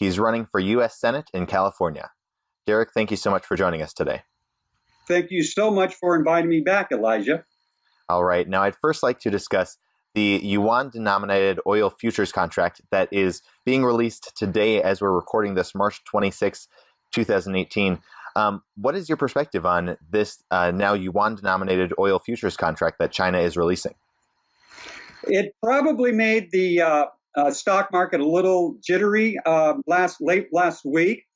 He's running for U.S. Senate in California. Derek, thank you so much for joining us today. Thank you so much for inviting me back, Elijah. All right. Now, I'd first like to discuss the yuan-denominated oil futures contract that is being released today as we're recording this, March 26, 2018. What is your perspective on this now yuan-denominated oil futures contract that China is releasing? It probably made the stock market a little jittery late last week,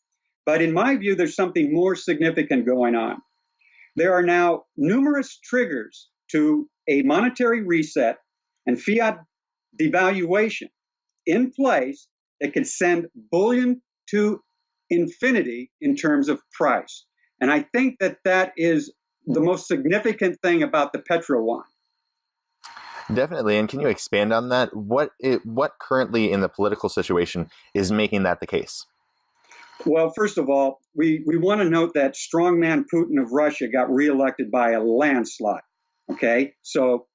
but in my view, there's something more significant going on. There are now numerous triggers to a monetary reset and fiat devaluation in place that could send bullion to infinity in terms of price. And I think that is the most significant thing about the petro-yuan. Definitely. And can you expand on that? What currently in the political situation is making that the case? Well, first of all, we want to note that strongman Putin of Russia got reelected by a landslide. Okay, so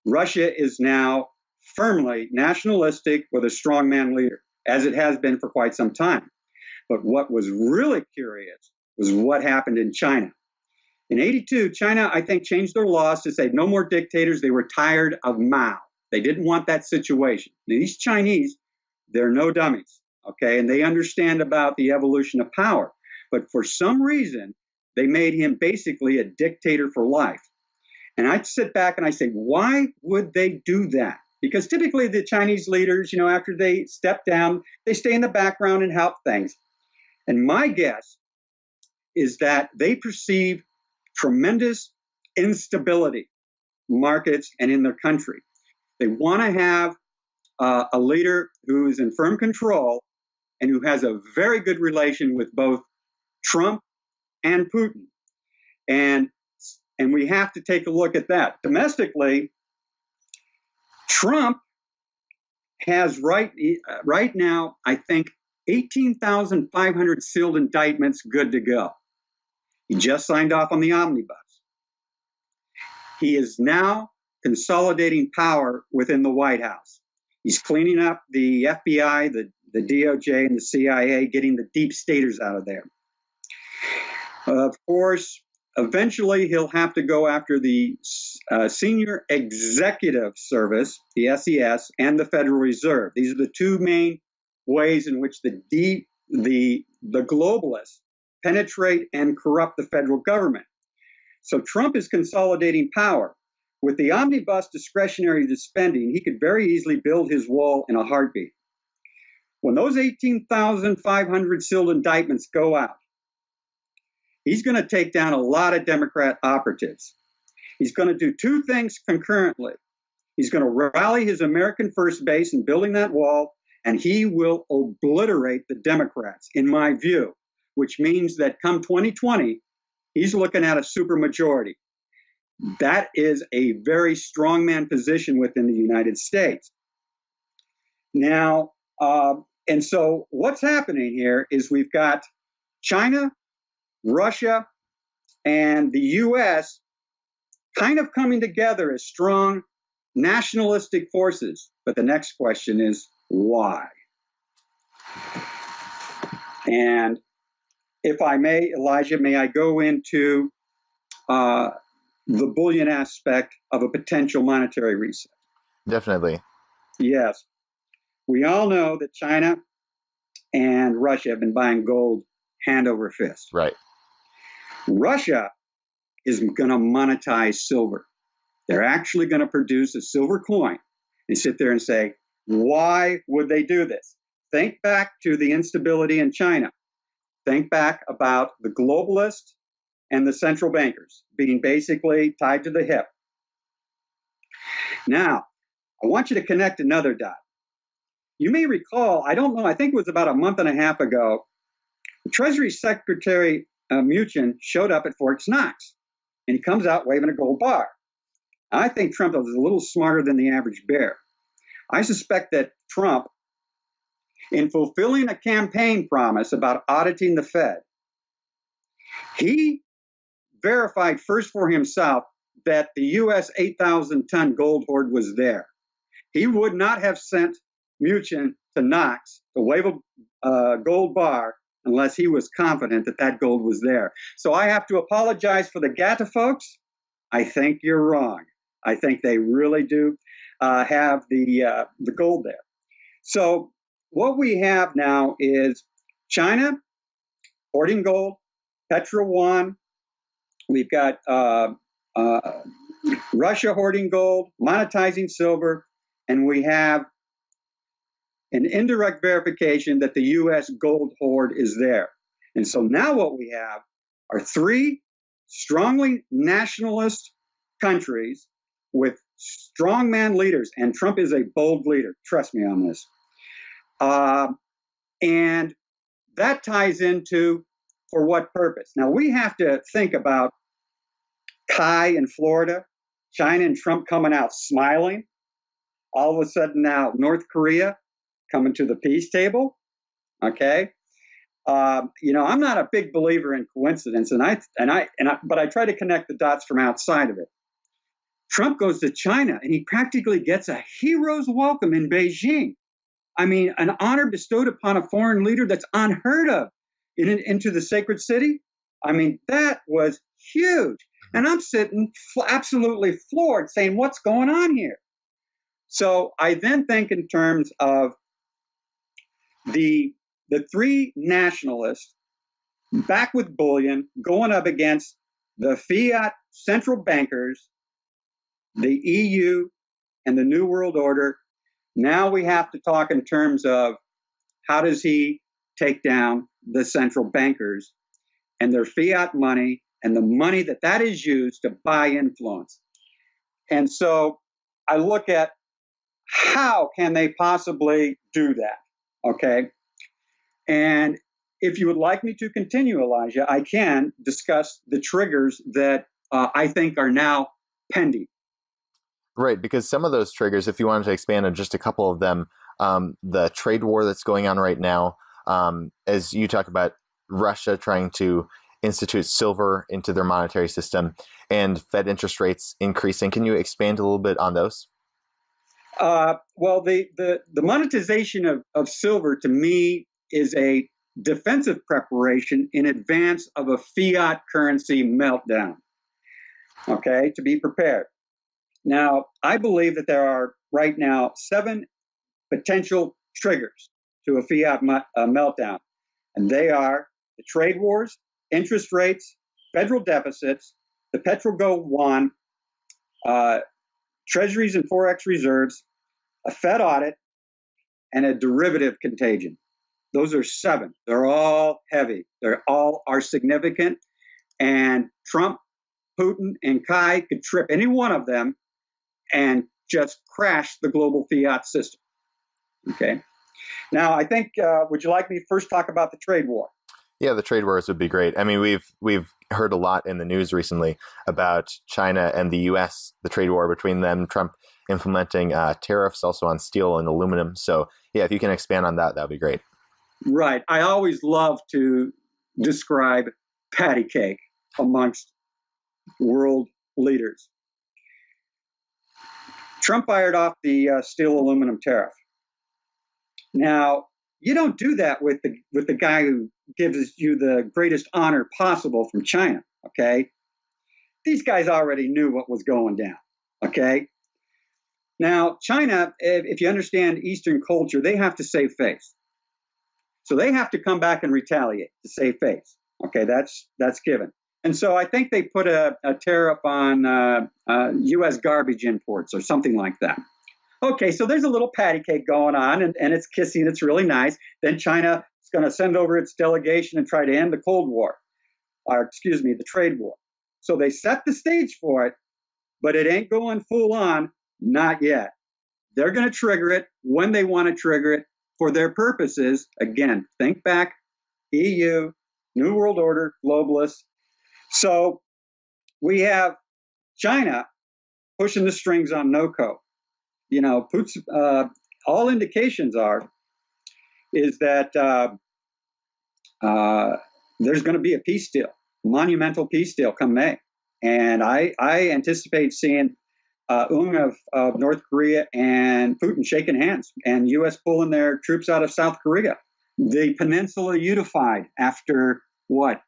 Russia is now firmly nationalistic with a strongman leader, as it has been for quite some time. But what was really curious was what happened in China. In '82, China, I think, changed their laws to say no more dictators. They were tired of Mao. They didn't want that situation. These Chinese, they're no dummies, okay? And they understand about the evolution of power. But for some reason, they made him basically a dictator for life. And I sit back and I say, why would they do that? Because typically the Chinese leaders, after they step down, they stay in the background and help things. And my guess is that they perceive tremendous instability in markets and in their country. They want to have a leader who is in firm control and who has a very good relation with both Trump and Putin. And we have to take a look at that. Domestically, Trump has right now, I think, 18,500 sealed indictments good to go. He just signed off on the omnibus. He is now consolidating power within the White House. He's cleaning up the FBI, the DOJ, and the CIA, getting the deep staters out of there. Of course, eventually he'll have to go after the Senior Executive Service, the SES, and the Federal Reserve. These are the two main ways in which the globalists penetrate and corrupt the federal government. So Trump is consolidating power. With the omnibus discretionary spending, he could very easily build his wall in a heartbeat. When those 18,500 sealed indictments go out, he's going to take down a lot of Democrat operatives. He's going to do two things concurrently. He's going to rally his American first base in building that wall, and he will obliterate the Democrats, in my view, which means that come 2020, he's looking at a supermajority. That is a very strongman position within the United States. Now, and so what's happening here is we've got China, Russia, and the U.S. kind of coming together as strong nationalistic forces. But the next question is, why? And if I may, Elijah, may I go into the bullion aspect of a potential monetary reset? Definitely. Yes. We all know that China and Russia have been buying gold hand over fist. Right. Russia is going to monetize silver. They're actually going to produce a silver coin and sit there and say, why would they do this? Think back to the instability in China. Think back about the globalists and the central bankers being basically tied to the hip. Now, I want you to connect another dot. You may recall, I don't know, I think it was about a month and a half ago, Treasury Secretary Mnuchin showed up at Fort Knox, and he comes out waving a gold bar. I think Trump is a little smarter than the average bear. I suspect that Trump, in fulfilling a campaign promise about auditing the Fed, he verified first for himself that the U.S. 8,000-ton gold hoard was there. He would not have sent Mnuchin to Knox to wave a gold bar unless he was confident that that gold was there. So I have to apologize for the GATA folks. I think you're wrong. I think they really do have the gold there. So what we have now is China hoarding gold, Petro yuan. We've got Russia hoarding gold, monetizing silver, and we have an indirect verification that the U.S. gold hoard is there. And so now what we have are three strongly nationalist countries with strongman leaders, and Trump is a bold leader. Trust me on this. And that ties into for what purpose? Now we have to think about Kai in Florida, China and Trump coming out smiling. All of a sudden now North Korea coming to the peace table. Okay. I'm not a big believer in coincidence, but I try to connect the dots from outside of it. Trump goes to China and he practically gets a hero's welcome in Beijing. I mean, an honor bestowed upon a foreign leader that's unheard of into the sacred city. I mean, that was huge. And I'm sitting absolutely floored saying, what's going on here? So I then think in terms of the three nationalists back with bullion going up against the fiat central bankers, the EU, and the New World Order. Now we have to talk in terms of how does he take down the central bankers and their fiat money and the money that is used to buy influence. And so I look at how can they possibly do that, okay? And if you would like me to continue, Elijah, I can discuss the triggers that I think are now pending. Right, because some of those triggers, if you wanted to expand on just a couple of them, the trade war that's going on right now, as you talk about Russia trying to institute silver into their monetary system and Fed interest rates increasing. Can you expand a little bit on those? Well, the monetization of silver to me is a defensive preparation in advance of a fiat currency meltdown, okay, to be prepared. Now, I believe that there are right now 7 potential triggers to a fiat meltdown, and they are the trade wars, interest rates, federal deficits, the Petrodollar yuan, treasuries and forex reserves, a Fed audit, and a derivative contagion. Those are 7. They're all heavy. They're all are significant, and Trump, Putin, and Kai could trip any one of them and just crash the global fiat system. Okay. Now, I think, would you like me to first talk about the trade war? Yeah, the trade wars would be great. I mean, we've heard a lot in the news recently about China and the U.S., the trade war between them, Trump implementing tariffs also on steel and aluminum. So, yeah, if you can expand on that, that would be great. Right. I always love to describe patty cake amongst world leaders. Trump fired off the steel aluminum tariff. Now, you don't do that with the guy who gives you the greatest honor possible from China, okay? These guys already knew what was going down, okay? Now, China, if you understand Eastern culture, they have to save face. So they have to come back and retaliate to save face, okay? That's given. And so I think they put a tariff on U.S. garbage imports or something like that. Okay, so there's a little patty cake going on, and it's kissy and it's really nice. Then China is going to send over its delegation and try to end the Cold War, the trade war. So they set the stage for it, but it ain't going full on, not yet. They're going to trigger it when they want to trigger it for their purposes. Again, think back, EU, New World Order, globalists. So we have China pushing the strings on NOCO. You know, all indications is that there's going to be a peace deal, monumental peace deal come May. And I anticipate seeing of North Korea and Putin shaking hands, and U.S. pulling their troops out of South Korea. The peninsula unified after what,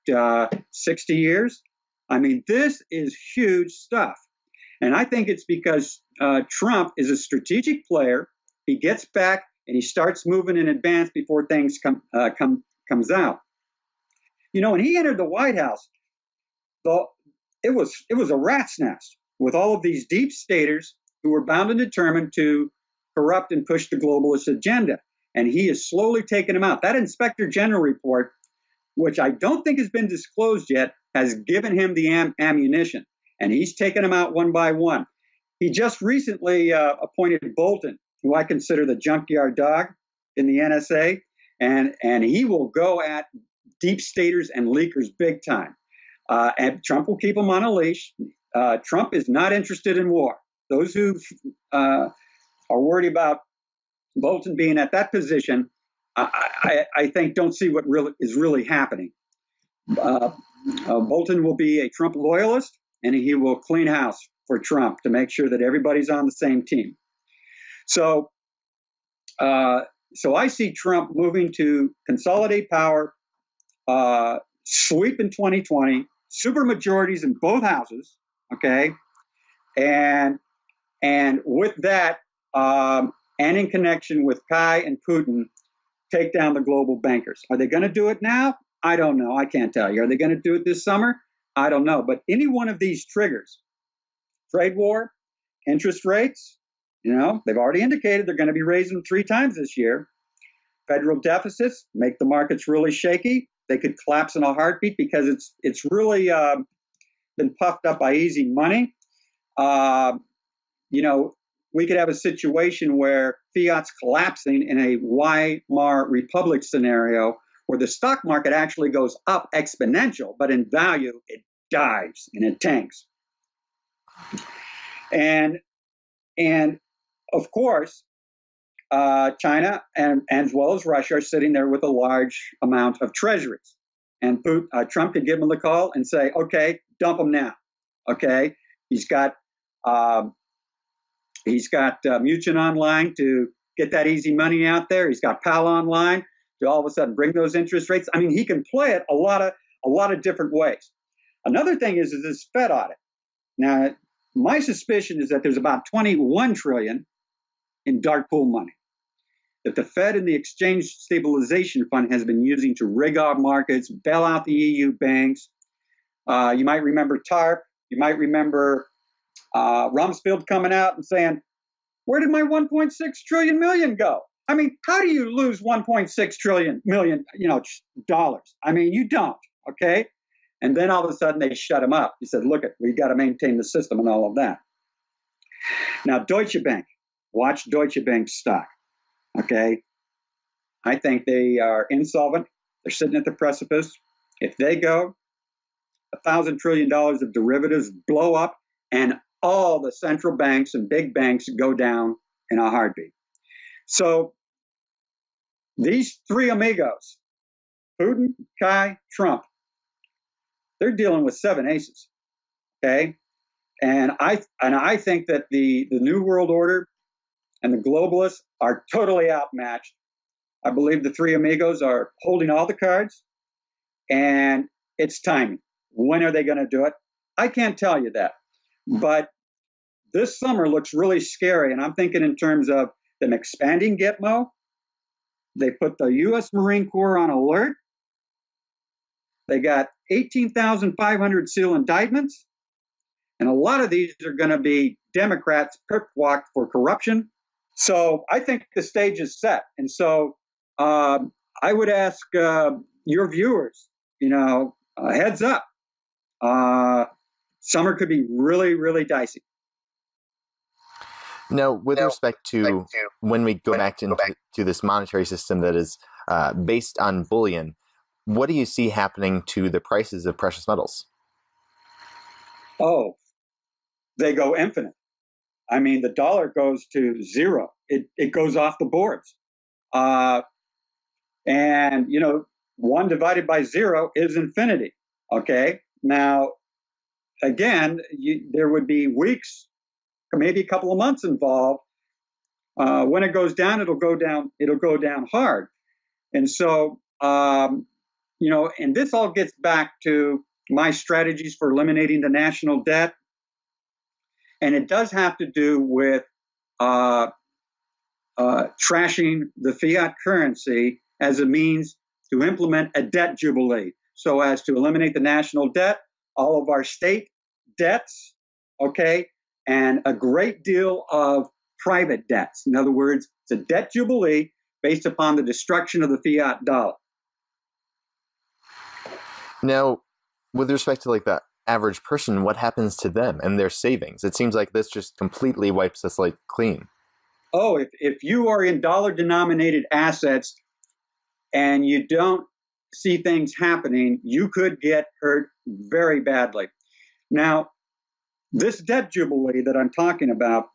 60 years? I mean, this is huge stuff. And I think it's because Trump is a strategic player. He gets back and he starts moving in advance before things comes out. You know, when he entered the White House, it was a rat's nest with all of these deep staters who were bound and determined to corrupt and push the globalist agenda. And he is slowly taking them out. That Inspector General report, which I don't think has been disclosed yet, has given him the ammunition. And he's taken them out one by one. He just recently appointed Bolton, who I consider the junkyard dog in the NSA, and he will go at deep staters and leakers big time. And Trump will keep them on a leash. Trump is not interested in war. Those who are worried about Bolton being at that position, I think don't see what is really happening. Bolton will be a Trump loyalist, and he will clean house for Trump to make sure that everybody's on the same team. So I see Trump moving to consolidate power, sweep in 2020, super majorities in both houses, okay, and with that, and in connection with Kai and Putin, take down the global bankers. Are they going to do it now? I don't know. I can't tell you. Are they going to do it this summer? I don't know. But any one of these triggers, trade war, interest rates, you know, they've already indicated they're going to be raising them 3 times this year. Federal deficits make the markets really shaky. They could collapse in a heartbeat because it's really been puffed up by easy money. You know, we could have a situation where fiat's collapsing in a Weimar Republic scenario where the stock market actually goes up exponential, but in value, it dives and it tanks. And of course, China and as well as Russia are sitting there with a large amount of treasuries. And Trump could give them the call and say, okay, dump them now. Okay, he's got Muchin online to get that easy money out there. He's got Powell online to all of a sudden bring those interest rates. I mean, he can play it a lot of different ways. Another thing is this Fed audit. Now, my suspicion is that there's about 21 trillion in dark pool money that the Fed and the Exchange Stabilization Fund has been using to rig our markets, bail out the EU banks. You might remember TARP. You might remember Rumsfeld coming out and saying, where did my 1.6 trillion million go? I mean, how do you lose 1.6 trillion million, dollars? I mean, you don't, okay? And then all of a sudden they shut him up. He said, look, we got to maintain the system and all of that. Now, Deutsche Bank, watch Deutsche Bank's stock, okay? I think they are insolvent. They're sitting at the precipice. If they go, $1,000 trillion of derivatives blow up, and all the central banks and big banks go down in a heartbeat. So these 3 amigos, Putin, Kai, Trump, they're dealing with 7 aces, okay? And I think that the New World Order and the globalists are totally outmatched. I believe the 3 amigos are holding all the cards, and it's timing. When are they going to do it? I can't tell you that. But this summer looks really scary, and I'm thinking in terms of them expanding Gitmo. They put the U.S. Marine Corps on alert. They got 18,500 SEAL indictments, and a lot of these are going to be Democrats perp-walked for corruption. So I think the stage is set. And so I would ask your viewers, heads up. Summer could be really, really dicey. Now, with respect to when we go back to this monetary system that is based on bullion, what do you see happening to the prices of precious metals? Oh, they go infinite. I mean, the dollar goes to zero. It goes off the boards. And, 1 divided by 0 is infinity. Okay. Now, again, there would be weeks maybe a couple of months involved. When it goes down, it'll go down. It'll go down hard. And so, and this all gets back to my strategies for eliminating the national debt, and it does have to do with trashing the fiat currency as a means to implement a debt jubilee, so as to eliminate the national debt, all of our state debts, okay, and a great deal of private debts. In other words, it's a debt jubilee based upon the destruction of the fiat dollar. Now, with respect to like the average person, what happens to them and their savings? It seems like this just completely wipes the slate clean. Oh, if you are in dollar-denominated assets and you don't see things happening, you could get hurt very badly. Now, this debt jubilee that I'm talking about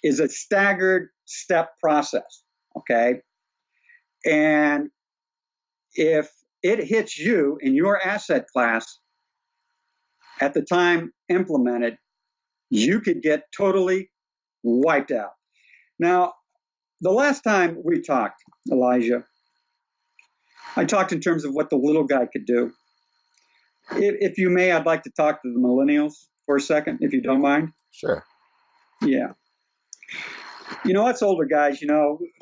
is a staggered step process, okay? And if it hits you in your asset class at the time implemented, you could get totally wiped out. Now, the last time we talked, Elijah, I talked in terms of what the little guy could do. If you may, I'd like to talk to the millennials for a second, if you don't mind. Sure. Yeah. Us older guys,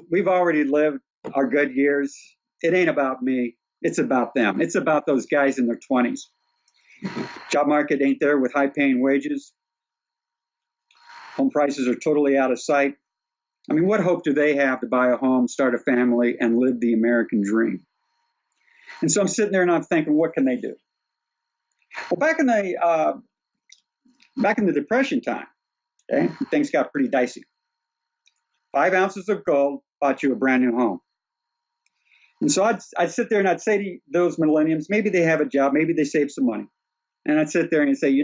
we've already lived our good years. It ain't about me. It's about them. It's about those guys in their 20s. Job market ain't there with high-paying wages. Home prices are totally out of sight. I mean, what hope do they have to buy a home, start a family, and live the American dream? And so I'm sitting there and I'm thinking, what can they do? Well, back in the Depression time, okay, things got pretty dicey. 5 ounces of gold bought you a brand new home. And so I'd sit there and I'd say to those millennials, maybe they have a job, maybe they save some money. And I'd sit there and I'd say,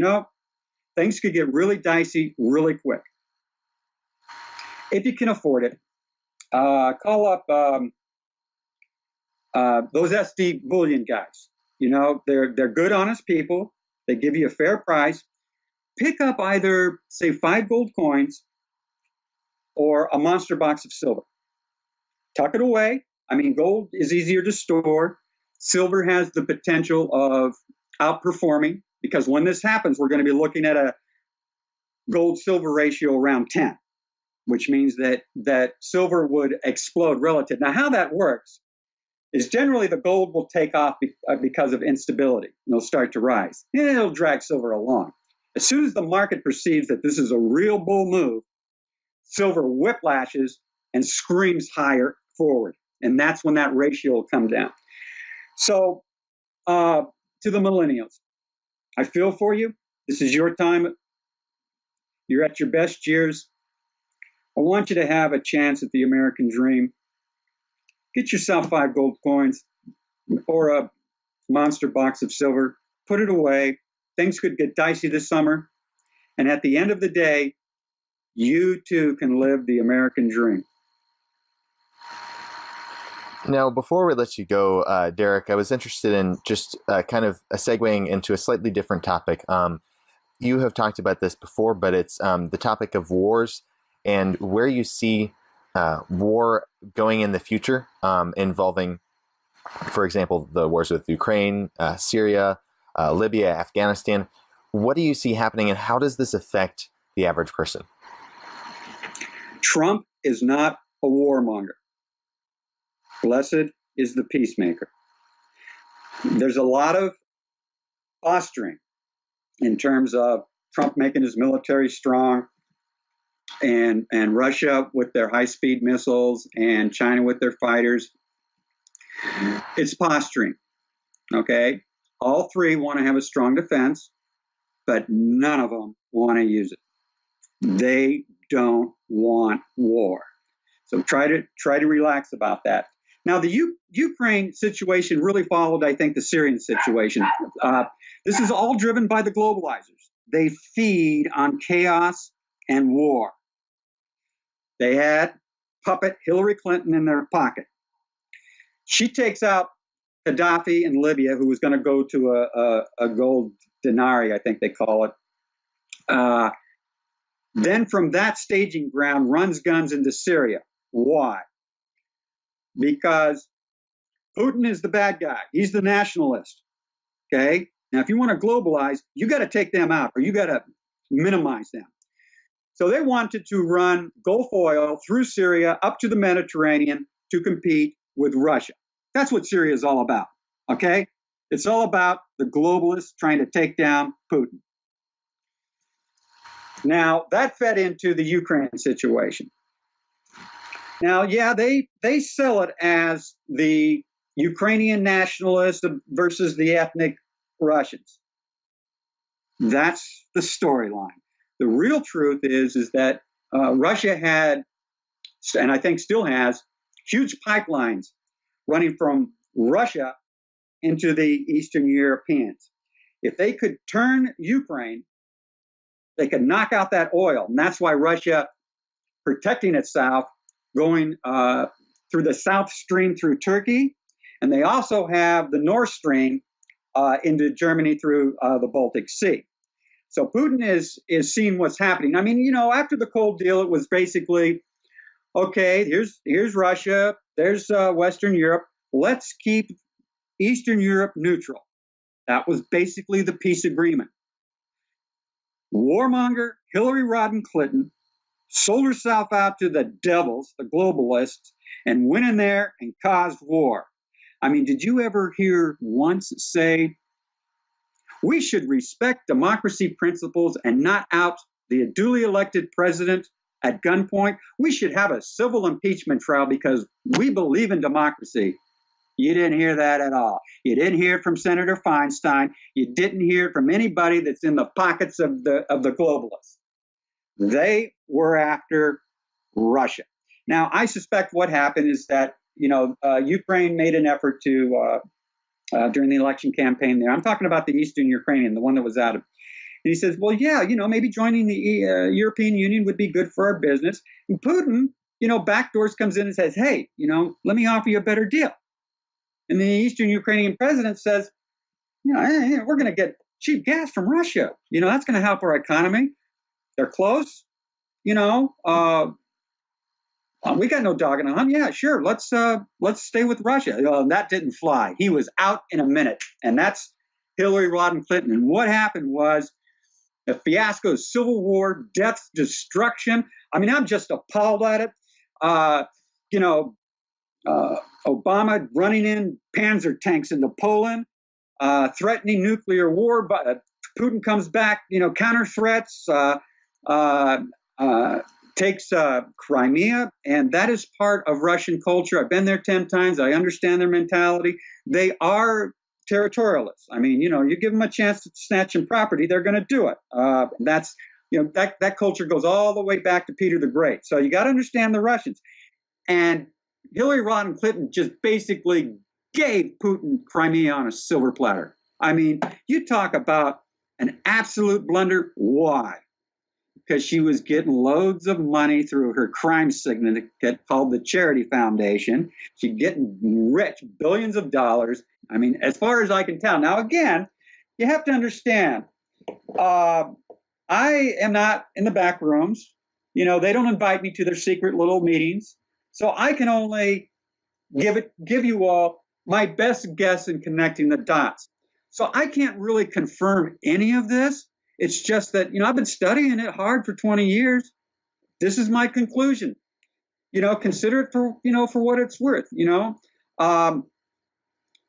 things could get really dicey really quick. If you can afford it, call up those SD bullion guys. They're good, honest people. They give you a fair price. Pick up either, say, 5 gold coins or a monster box of silver. Tuck it away. I mean, gold is easier to store. Silver has the potential of outperforming, because when this happens, we're going to be looking at a gold-silver ratio around 10, which means that silver would explode relative. Now, how that works is generally the gold will take off because of instability, and it'll start to rise. And it'll drag silver along. As soon as the market perceives that this is a real bull move, silver whiplashes and screams higher forward. And that's when that ratio will come down. So to the millennials, I feel for you. This is your time. You're at your best years. I want you to have a chance at the American dream. Get yourself 5 gold coins or a monster box of silver. Put it away. Things could get dicey this summer. And at the end of the day, you too can live the American dream. Now, before we let you go, Derek, I was interested in just kind of segueing into a slightly different topic. You have talked about this before, but it's the topic of wars and where you see war going in the future, involving, for example, the wars with Ukraine, Syria, Libya, Afghanistan. What do you see happening, and how does this affect the average person? Trump is not a warmonger. Blessed is the peacemaker. There's a lot of posturing in terms of Trump making his military strong, and Russia with their high-speed missiles, and China with their fighters. It's posturing, okay? All three want to have a strong defense, but none of them want to use it. They don't want war. So try to relax about that. Now, the Ukraine situation really followed, I think, the Syrian situation. This is all driven by the globalizers. They feed on chaos and war. They had puppet Hillary Clinton in their pocket. She takes out Gaddafi in Libya, who was going to go to a gold denarii, I think they call it. then from that staging ground runs guns into Syria. Why? Because Putin is the bad guy. He's the nationalist. Okay? Now, if you want to globalize, you got to take them out or you got to minimize them. So they wanted to run Gulf oil through Syria up to the Mediterranean to compete with Russia. That's what Syria is all about. Okay? It's all about the globalists trying to take down Putin. Now, that fed into the Ukraine situation. Now, yeah, they sell it as the Ukrainian nationalists versus the ethnic Russians. That's the storyline. The real truth is that Russia had, and I think still has, huge pipelines running from Russia into the Eastern Europeans. If they could turn Ukraine, they could knock out that oil. And that's why Russia, protecting itself, going through the South Stream through Turkey. And they also have the North Stream into Germany through the Baltic Sea. So Putin is seeing what's happening. I mean, after the Cold Deal, it was basically, okay, here's Russia, there's Western Europe. Let's keep Eastern Europe neutral. That was basically the peace agreement. Warmonger Hillary Rodham Clinton sold herself out to the devils, the globalists, and went in there and caused war. I mean, did you ever hear once say, we should respect democracy principles and not out the duly elected president at gunpoint? We should have a civil impeachment trial because we believe in democracy. You didn't hear that at all. You didn't hear it from Senator Feinstein. You didn't hear it from anybody that's in the pockets of the globalists. They were after Russia. Now, I suspect what happened is that Ukraine made an effort to during the election campaign there. I'm talking about the Eastern Ukrainian, the one that was out of. And he says, well, yeah, maybe joining the European Union would be good for our business. And Putin, backdoors comes in and says, hey, let me offer you a better deal. And the Eastern Ukrainian president says, we're going to get cheap gas from Russia. That's going to help our economy. They're close. We got no dog in the hunt. Yeah, sure. Let's stay with Russia. That didn't fly. He was out in a minute, and that's Hillary Rodham Clinton. And what happened was a fiasco, civil war, death, destruction. I mean, I'm just appalled at it. Obama running in Panzer tanks into Poland, threatening nuclear war. But Putin comes back, counter threats. Takes Crimea, and that is part of Russian culture. I've been there 10 times. I understand their mentality. They are territorialists. I mean, you give them a chance to snatch some property, they're going to do it. That's, that culture goes all the way back to Peter the Great. So you got to understand the Russians. And Hillary Rodham Clinton just basically gave Putin Crimea on a silver platter. I mean, you talk about an absolute blunder. Why? Because she was getting loads of money through her crime syndicate called the Charity Foundation. She's getting rich, billions of dollars. I mean, as far as I can tell. Now, again, you have to understand, I am not in the back rooms. They don't invite me to their secret little meetings. So I can only give you all my best guess in connecting the dots. So I can't really confirm any of this. It's just that, I've been studying it hard for 20 years. This is my conclusion. Consider it for what it's worth.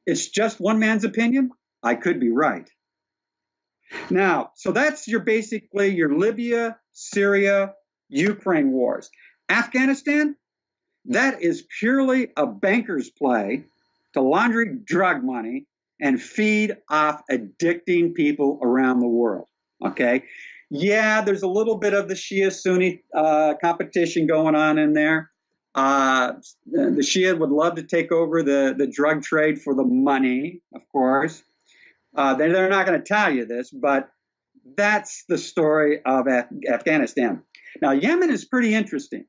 It's just one man's opinion. I could be right. Now, so that's basically your Libya, Syria, Ukraine wars. Afghanistan, that is purely a banker's play to launder drug money and feed off addicting people around the world. Okay. Yeah, there's a little bit of the Shia-Sunni competition going on in there. The Shia would love to take over the drug trade for the money, of course. They're not going to tell you this, but that's the story of Afghanistan. Now, Yemen is pretty interesting.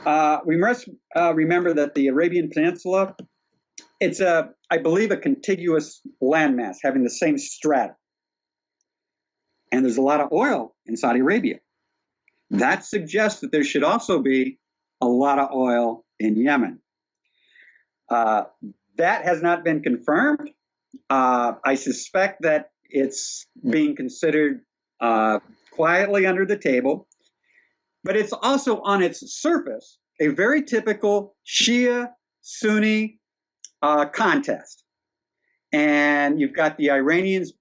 We must remember that the Arabian Peninsula, it's I believe, a contiguous landmass having the same strata. and there's a lot of oil in Saudi Arabia. That suggests that there should also be a lot of oil in Yemen. That has not been confirmed. I suspect that it's being considered quietly under the table, but it's also on its surface a very typical Shia-Sunni contest. And you've got the Iranians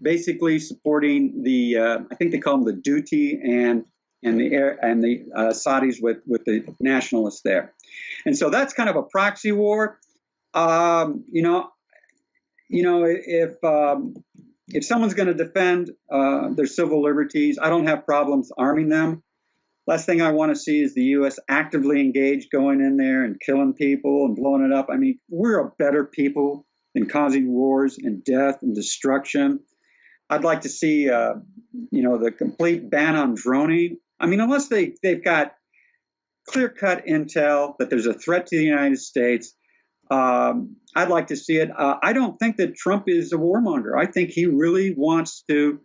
basically supporting the, I think they call them the Duty and the Saudis with the nationalists there. And so that's kind of a proxy war. If someone's going to defend their civil liberties, I don't have problems arming them. Last thing I want to see is the U.S. actively engaged, going in there and killing people and blowing it up. I mean, we're a better people than causing wars and death and destruction. I'd like to see, the complete ban on droning. I mean, unless they've got clear-cut intel that there's a threat to the United States, I'd like to see it. I don't think that Trump is a warmonger. I think he really wants to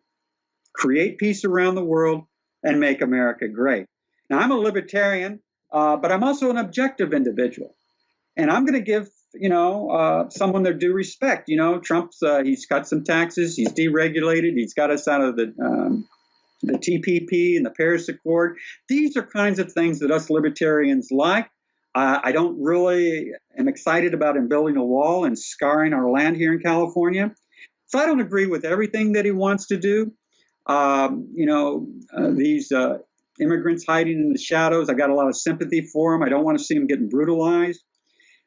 create peace around the world and make America great. Now, I'm a libertarian, but I'm also an objective individual. And I'm going to give, someone their due respect. Trump's, he's cut some taxes. He's deregulated. He's got us out of the TPP and the Paris Accord. These are kinds of things that us libertarians like. I don't really am excited about him building a wall and scarring our land here in California. So I don't agree with everything that he wants to do. These immigrants hiding in the shadows, I got a lot of sympathy for him. I don't want to see him getting brutalized.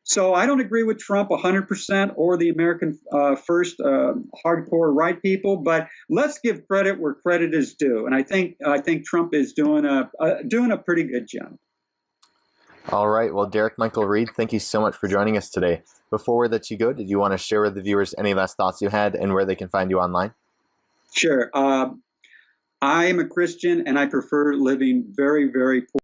So I don't agree with Trump 100% or the American First hardcore right people, but let's give credit where credit is due. And I think Trump is doing a pretty good job. All right. Well, Derek Michael Reed, thank you so much for joining us today. Before we let you go, did you want to share with the viewers any last thoughts you had and where they can find you online? Sure. I am a Christian, and I prefer living very, very poor.